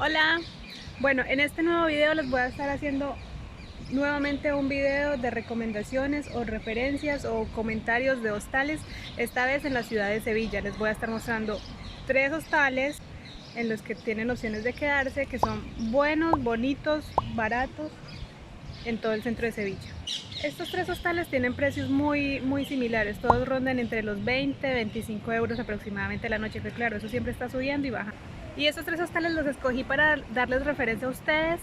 Hola, bueno, en este nuevo video les voy a estar haciendo nuevamente un video de recomendaciones o referencias o comentarios de hostales, esta vez en la ciudad de Sevilla. Les voy a estar mostrando 3 hostales en los que tienen opciones de quedarse, que son buenos, bonitos, baratos en todo el centro de Sevilla. Estos 3 hostales tienen precios muy similares, todos rondan entre los 20-25 euros aproximadamente la noche, que claro, eso siempre está subiendo y bajando. Y estos 3 hostales los escogí para darles referencia a ustedes,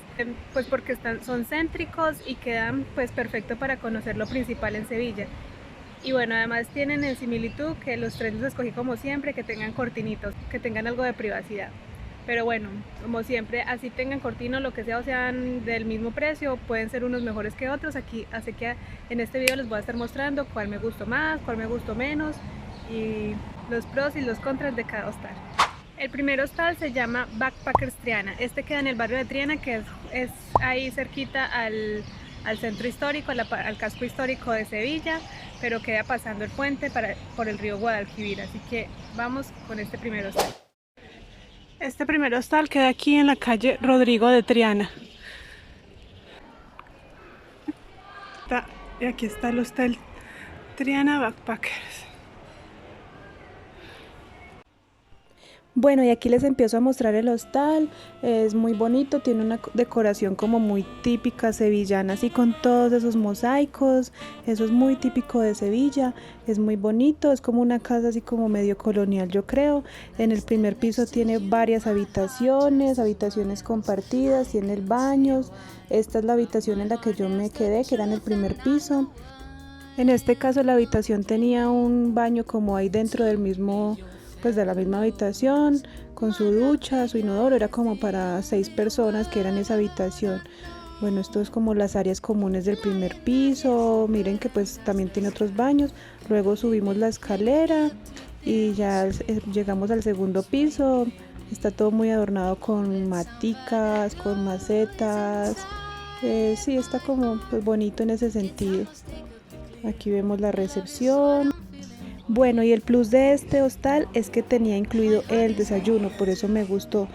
pues porque son céntricos y quedan pues perfecto para conocer lo principal en Sevilla. Y bueno, además tienen en similitud que los 3 los escogí como siempre, que tengan cortinitos, que tengan algo de privacidad. Pero bueno, como siempre, así tengan cortino, lo que sea, o sean del mismo precio, pueden ser unos mejores que otros. Aquí, así que en este video les voy a estar mostrando cuál me gustó más, cuál me gustó menos y los pros y los contras de cada hostal. El primer hostal se llama Backpackers Triana. Este queda en el barrio de Triana, que es ahí cerquita al centro histórico, al casco histórico de Sevilla, pero queda pasando el puente por el río Guadalquivir. Así que vamos con este primer hostal. Este primer hostal queda aquí en la calle Rodrigo de Triana. Y aquí está el hostal Triana Backpackers. Bueno, y aquí les empiezo a mostrar el hostal. Es muy bonito, tiene una decoración como muy típica sevillana, así con todos esos mosaicos. Eso es muy típico de Sevilla, es muy bonito, es como una casa así como medio colonial, yo creo. En el primer piso tiene varias habitaciones compartidas, tiene baños. Esta es la habitación en la que yo me quedé, que era en el primer piso. En este caso la habitación tenía un baño como ahí dentro del mismo, pues de la misma habitación, con su ducha, su inodoro, era como para 6 personas que eran en esa habitación. Bueno, esto es como las áreas comunes del primer piso, miren que pues también tiene otros baños. Luego subimos la escalera y ya llegamos al segundo piso. Está todo muy adornado con maticas, con macetas. Sí, está como pues bonito en ese sentido. Aquí vemos la recepción. Bueno, y el plus de este hostal es que tenía incluido el desayuno, por eso me gustó.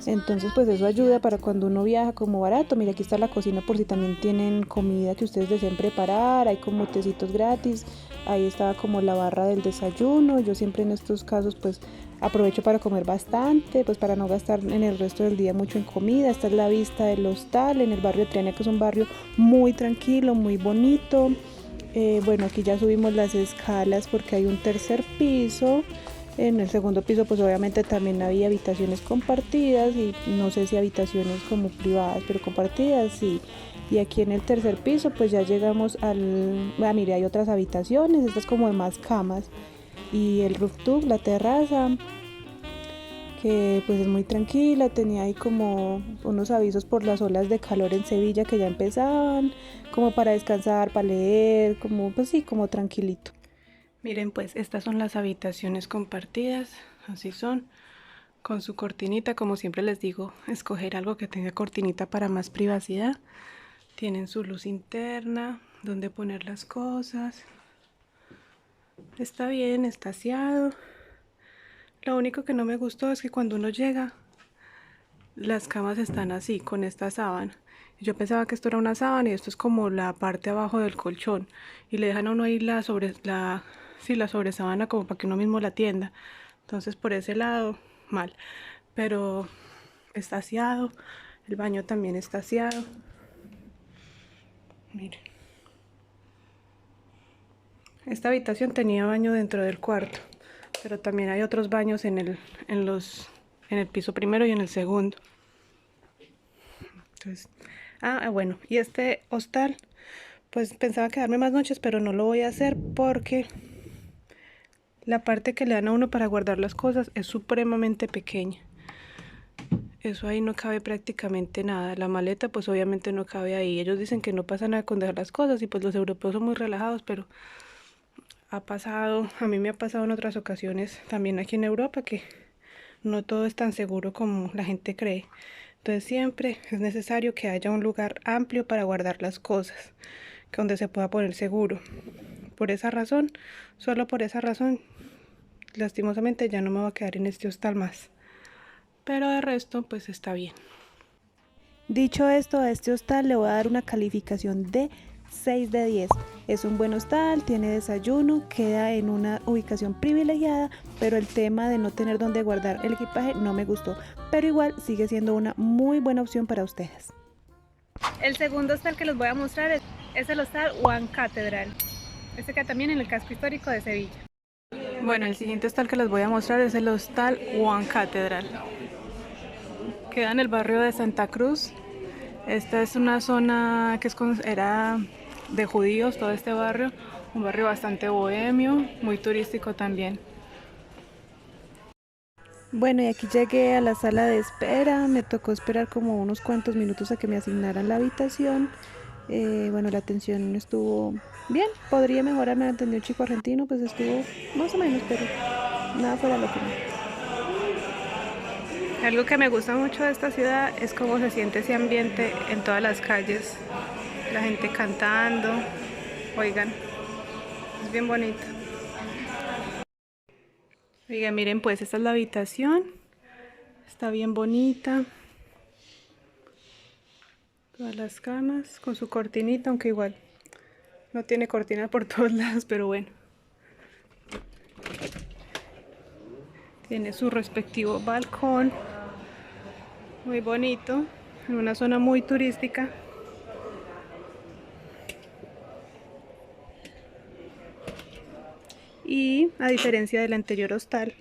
Entonces pues eso ayuda para cuando uno viaja como barato. Mira, aquí está la cocina por si también tienen comida que ustedes deseen preparar. Hay como tecitos gratis. Ahí estaba como la barra del desayuno. Yo siempre en estos casos pues aprovecho para comer bastante, pues para no gastar en el resto del día mucho en comida. Esta es la vista del hostal en el barrio de Triana, que es un barrio muy tranquilo, muy bonito. Bueno, aquí ya subimos las escalas porque hay un tercer piso. En el segundo piso pues obviamente también había habitaciones compartidas y no sé si habitaciones como privadas, pero compartidas sí. Y aquí en el tercer piso pues ya llegamos mire, hay otras habitaciones, estas como de más camas. Y el rooftop, la terraza, que pues es muy tranquila, tenía ahí como unos avisos por las olas de calor en Sevilla que ya empezaban, como para descansar, para leer, como pues sí, como tranquilito. Miren pues, estas son las habitaciones compartidas, así son, con su cortinita, como siempre les digo, escoger algo que tenga cortinita para más privacidad. Tienen su luz interna, donde poner las cosas. Está bien, está aseado. Lo único que no me gustó es que cuando uno llega, las camas están así, con esta sábana. Yo pensaba que esto era una sábana y esto es como la parte abajo del colchón. Y le dejan a uno ahí la sobresábana como para que uno mismo la tienda. Entonces por ese lado, mal. Pero está aseado. El baño también está aseado. Miren. Esta habitación tenía baño dentro del cuarto. Pero también hay otros baños en el piso primero y en el segundo. Entonces, bueno, y este hostal, pues pensaba quedarme más noches, pero no lo voy a hacer porque la parte que le dan a uno para guardar las cosas es supremamente pequeña. Eso ahí no cabe prácticamente nada. La maleta pues obviamente no cabe ahí. Ellos dicen que no pasa nada con dejar las cosas y pues los europeos son muy relajados, pero a mí me ha pasado en otras ocasiones también aquí en Europa que no todo es tan seguro como la gente cree. Entonces siempre es necesario que haya un lugar amplio para guardar las cosas, donde se pueda poner seguro. Por esa razón, solo por esa razón, lastimosamente ya no me voy a quedar en este hostal más. pero de resto pues está bien. Dicho esto, a este hostal le voy a dar una calificación de 6 de 10. Es un buen hostal, tiene desayuno, queda en una ubicación privilegiada, pero el tema de no tener donde guardar el equipaje no me gustó. Pero igual sigue siendo una muy buena opción para ustedes. El segundo hostal que les voy a mostrar es el hostal One Cathedral. Este queda también en el casco histórico de Sevilla. Bueno, el siguiente hostal que les voy a mostrar es el hostal One Cathedral. Queda en el barrio de Santa Cruz. Esta es una zona que era de judíos, todo este barrio. Un barrio bastante bohemio, muy turístico también. Bueno, y aquí llegué a la sala de espera, me tocó esperar como unos cuantos minutos a que me asignaran la habitación. Bueno, la atención estuvo bien, podría mejorar, me atendió un chico argentino, pues estuvo más o menos, pero nada fuera de lo común. Algo que me gusta mucho de esta ciudad es cómo se siente ese ambiente en todas las calles. La gente cantando, oigan, es bien bonito. Oigan, miren pues, esta es la habitación, está bien bonita. Todas las camas con su cortinita, aunque igual no tiene cortina por todos lados, pero bueno. Tiene su respectivo balcón, muy bonito, en una zona muy turística. Y a diferencia del anterior hostal,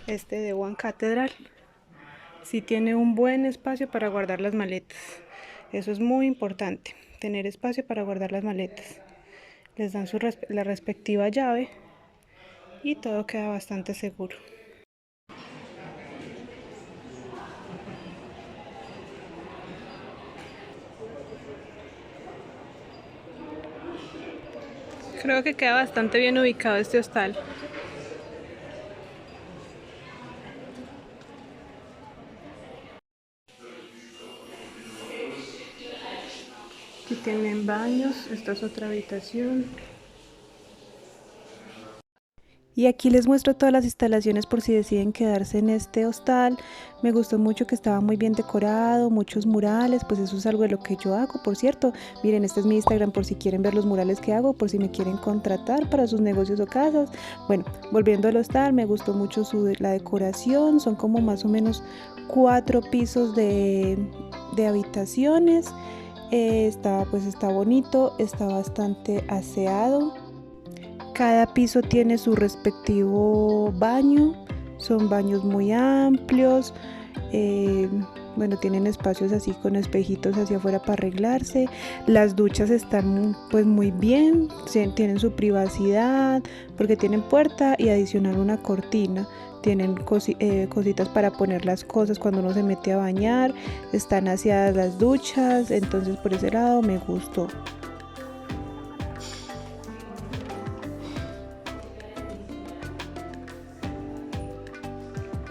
este de One Cathedral, sí tiene un buen espacio para guardar las maletas. Eso es muy importante, tener espacio para guardar las maletas. Les dan la respectiva llave y todo queda bastante seguro. Creo que queda bastante bien ubicado este hostal. Aquí tienen baños, esta es otra habitación. Y aquí les muestro todas las instalaciones por si deciden quedarse en este hostal. Me gustó mucho que estaba muy bien decorado, muchos murales, pues eso es algo de lo que yo hago, por cierto. Miren, este es mi Instagram por si quieren ver los murales que hago, por si me quieren contratar para sus negocios o casas. Bueno, volviendo al hostal, me gustó mucho la decoración, son como más o menos 4 pisos de habitaciones. Está bonito, está bastante aseado. Cada piso tiene su respectivo baño, son baños muy amplios, bueno, tienen espacios así con espejitos hacia afuera para arreglarse. Las duchas están pues muy bien, tienen su privacidad porque tienen puerta y adicional una cortina. Tienen cositas para poner las cosas cuando uno se mete a bañar, están aseadas las duchas, entonces por ese lado me gustó.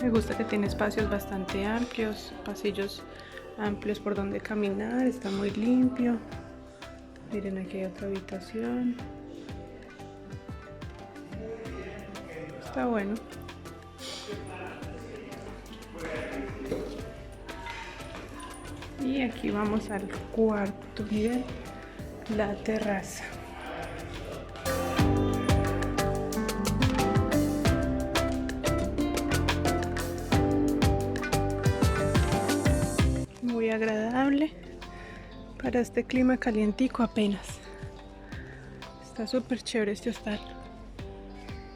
Me gusta que tiene espacios bastante amplios, pasillos amplios por donde caminar, está muy limpio. Miren, aquí hay otra habitación. Está bueno. Y aquí vamos al cuarto nivel, la terraza. Muy agradable para este clima calientico apenas. Está súper chévere este hostal.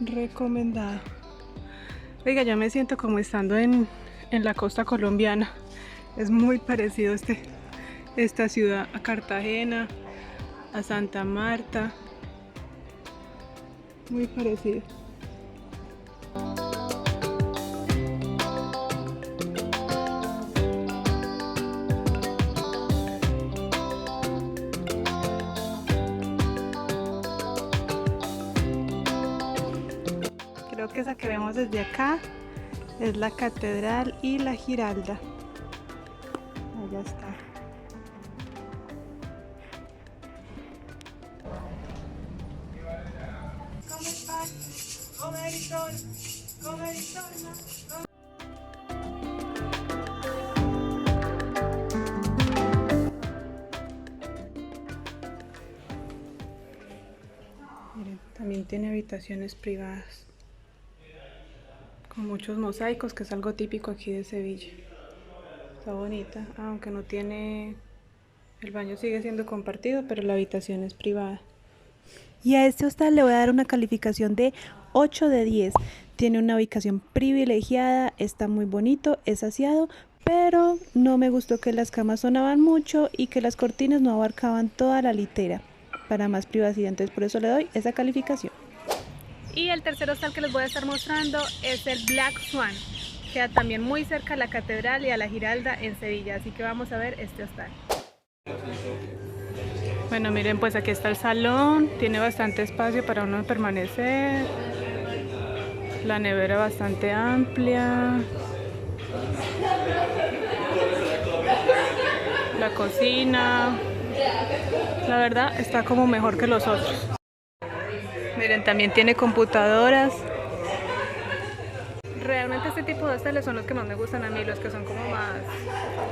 Recomendado. Oiga, ya me siento como estando en la costa colombiana. Es muy parecido esta ciudad a Cartagena, a Santa Marta. Muy parecido. Creo que esa que vemos desde acá es la catedral y la Giralda. Allá está. tiene habitaciones privadas con muchos mosaicos, que es algo típico aquí de Sevilla. Está bonita, aunque no tiene... El baño sigue siendo compartido, pero la habitación es privada. Y a este hostal le voy a dar una calificación de 8 de 10. Tiene una ubicación privilegiada, está muy bonito, es aseado, pero no me gustó que las camas sonaban mucho y que las cortinas no abarcaban toda la litera para más privacidad, entonces por eso le doy esa calificación. Y el tercer hostal que les voy a estar mostrando es el Black Swan. Queda también muy cerca a la Catedral y a la Giralda en Sevilla, así que vamos a ver este hostal. Bueno, miren, pues aquí está el salón, tiene bastante espacio para uno permanecer, la nevera bastante amplia, la cocina, la verdad está como mejor que los otros. Miren, también tiene computadoras. Realmente este tipo de hostales son los que más me gustan a mí, los que son como más,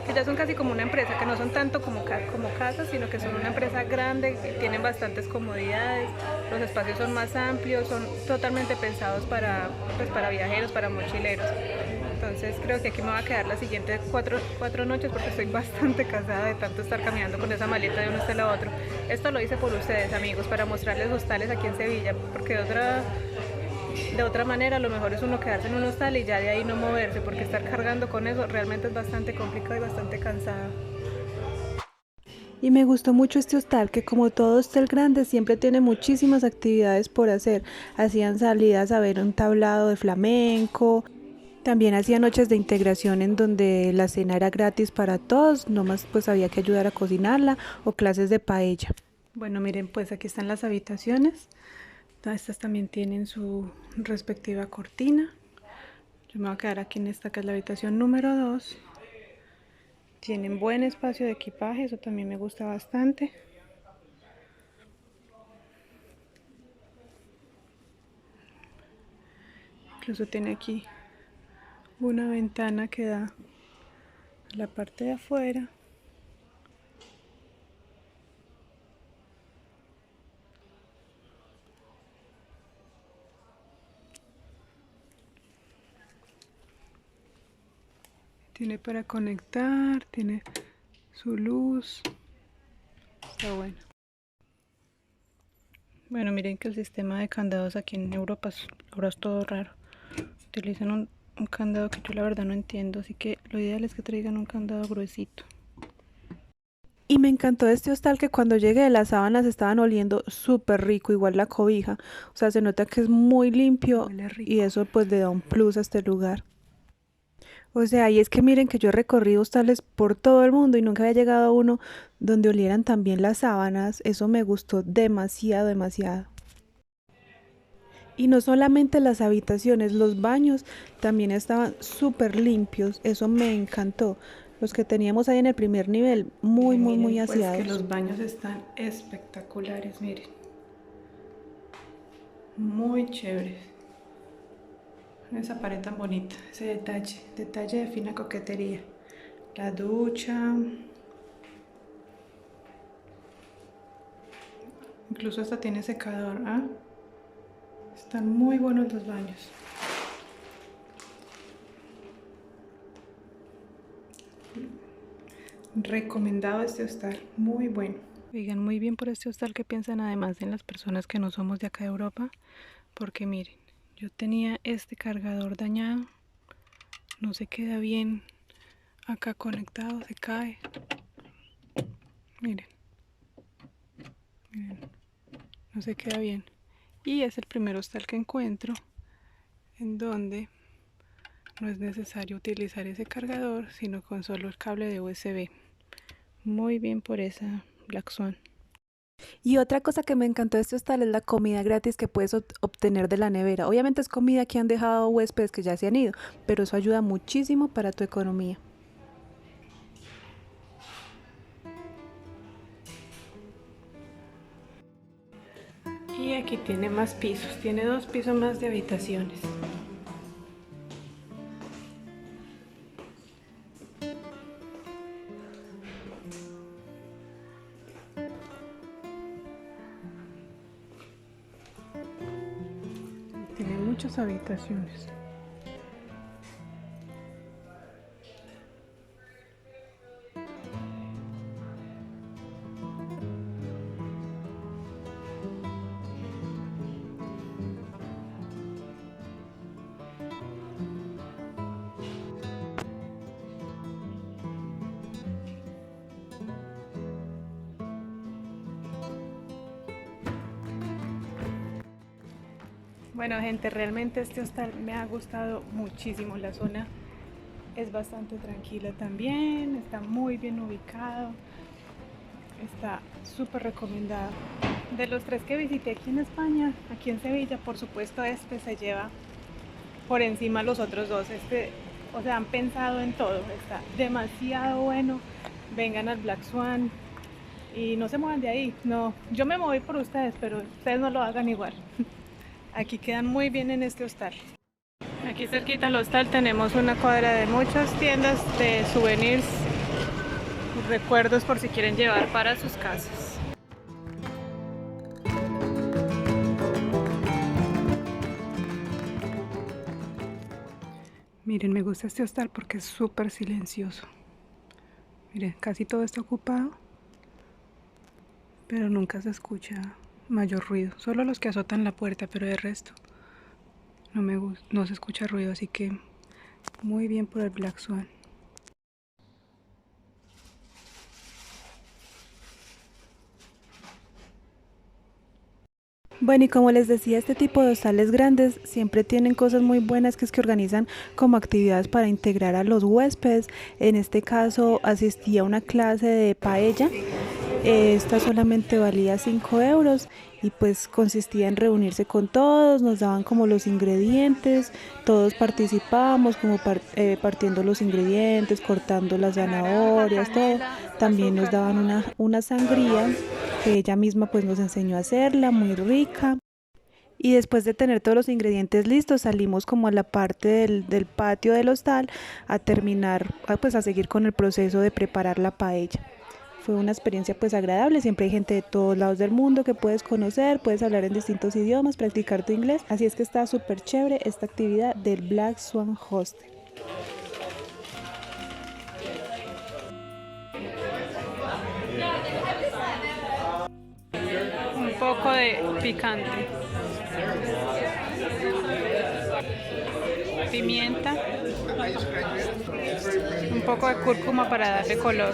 que ya son casi como una empresa, que no son tanto como casas, sino que son una empresa grande, que tienen bastantes comodidades, los espacios son más amplios, son totalmente pensados para viajeros, para mochileros. Entonces creo que aquí me voy a quedar las siguientes cuatro noches porque estoy bastante cansada de tanto estar caminando con esa maleta de un hostal a otro. Esto lo hice por ustedes, amigos, para mostrarles hostales aquí en Sevilla, porque de otra manera a lo mejor es uno quedarse en un hostal y ya de ahí no moverse, porque estar cargando con eso realmente es bastante complicado y bastante cansado. Y me gustó mucho este hostal, que como todo hostal grande siempre tiene muchísimas actividades por hacer. Hacían salidas a ver un tablado de flamenco, también hacían noches de integración en donde la cena era gratis para todos, nomás pues había que ayudar a cocinarla, o clases de paella. Bueno, miren, pues aquí están las habitaciones. Estas también tienen su respectiva cortina. Yo me voy a quedar aquí en esta, que es la habitación número 2. Tienen buen espacio de equipaje, eso también me gusta bastante. Incluso tiene aquí una ventana que da a la parte de afuera. Tiene para conectar, tiene su luz. Está bueno. Bueno, miren que el sistema de candados aquí en Europa ahora es todo raro. Utilizan un candado que yo la verdad no entiendo, así que lo ideal es que traigan un candado gruesito. Y me encantó este hostal, que cuando llegué las sábanas estaban oliendo súper rico, igual la cobija. O sea, se nota que es muy limpio y eso pues le da un plus a este lugar. O sea, y es que miren que yo he recorrido hostales por todo el mundo y nunca había llegado a uno donde olieran también las sábanas. Eso me gustó demasiado, demasiado. Y no solamente las habitaciones, los baños también estaban súper limpios. Eso me encantó. Los que teníamos ahí en el primer nivel, muy aseados. Pues que los baños están espectaculares, miren. Muy chéveres. Esa pared tan bonita, ese detalle de fina coquetería. La ducha. Incluso hasta tiene secador, ¿ah? Están muy buenos los baños. Recomendado este hostal, muy bueno. Oigan, muy bien por este hostal. Que piensan además en las personas que no somos de acá de Europa, porque miren, yo tenía este cargador dañado, no se queda bien acá conectado, se cae. Miren, miren, no se queda bien. Y es el primer hostal que encuentro en donde no es necesario utilizar ese cargador, sino con solo el cable de USB. Muy bien por esa Black Swan. Y otra cosa que me encantó de este hostal es la comida gratis que puedes obtener de la nevera. Obviamente es comida que han dejado huéspedes que ya se han ido, pero eso ayuda muchísimo para tu economía. Y aquí tiene más pisos, tiene 2 pisos más de habitaciones. muchas habitaciones. Bueno, gente, realmente este hostal me ha gustado muchísimo. La zona es bastante tranquila también, está muy bien ubicado, está súper recomendado. De los 3 que visité aquí en España, aquí en Sevilla, por supuesto este se lleva por encima los otros 2. O sea, han pensado en todo, está demasiado bueno. Vengan al Black Swan y no se muevan de ahí. No, yo me moví por ustedes, pero ustedes no lo hagan igual. Aquí quedan muy bien en este hostal. Aquí cerquita al hostal tenemos una cuadra de muchas tiendas de souvenirs y recuerdos por si quieren llevar para sus casas. Miren, me gusta este hostal porque es súper silencioso. Miren, casi todo está ocupado, pero nunca se escucha mayor ruido. Solo los que azotan la puerta, pero de resto no se escucha ruido, así que muy bien por el Black Swan. Bueno, y como les decía, este tipo de hostales grandes siempre tienen cosas muy buenas, que es que organizan como actividades para integrar a los huéspedes. En este caso asistí a una clase de paella. Esta solamente valía 5 euros y pues consistía en reunirse con todos, nos daban como los ingredientes, todos participábamos como partiendo los ingredientes, cortando las zanahorias, todo. También nos daban una sangría que ella misma pues nos enseñó a hacerla, muy rica. Y después de tener todos los ingredientes listos, salimos como a la parte del patio del hostal a terminar, pues a seguir con el proceso de preparar la paella. Fue una experiencia pues agradable, siempre hay gente de todos lados del mundo que puedes conocer, puedes hablar en distintos idiomas, practicar tu inglés, así es que está súper chévere esta actividad del Black Swan Hostel. Un poco de picante, pimienta, un poco de cúrcuma para darle color,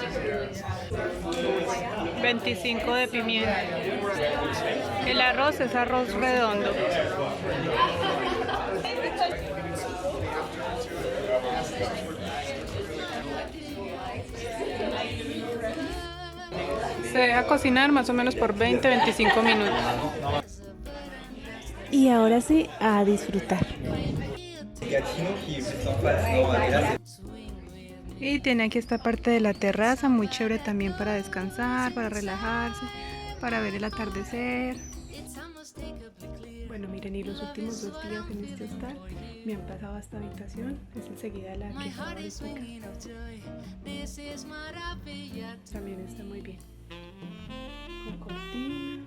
25 de pimienta. El arroz es arroz redondo. Se deja cocinar más o menos por 20-25 minutos. Y ahora sí, a disfrutar. Y tiene aquí esta parte de la terraza, muy chévere también para descansar, para relajarse, para ver el atardecer. Bueno, miren, y los últimos 2 días en este hostal me han pasado a esta habitación, es enseguida la que acabo de explicar. También está muy bien. Con cortina.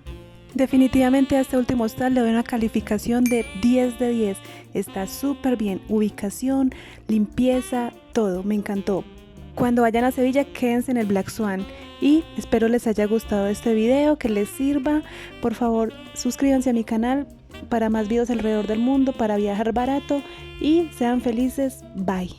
Definitivamente a este último hostal le doy una calificación de 10 de 10. Está súper bien, ubicación, limpieza, todo, me encantó. Cuando vayan a Sevilla, quédense en el Black Swan y espero les haya gustado este video, que les sirva. Por favor, suscríbanse a mi canal para más videos alrededor del mundo, para viajar barato y sean felices. Bye.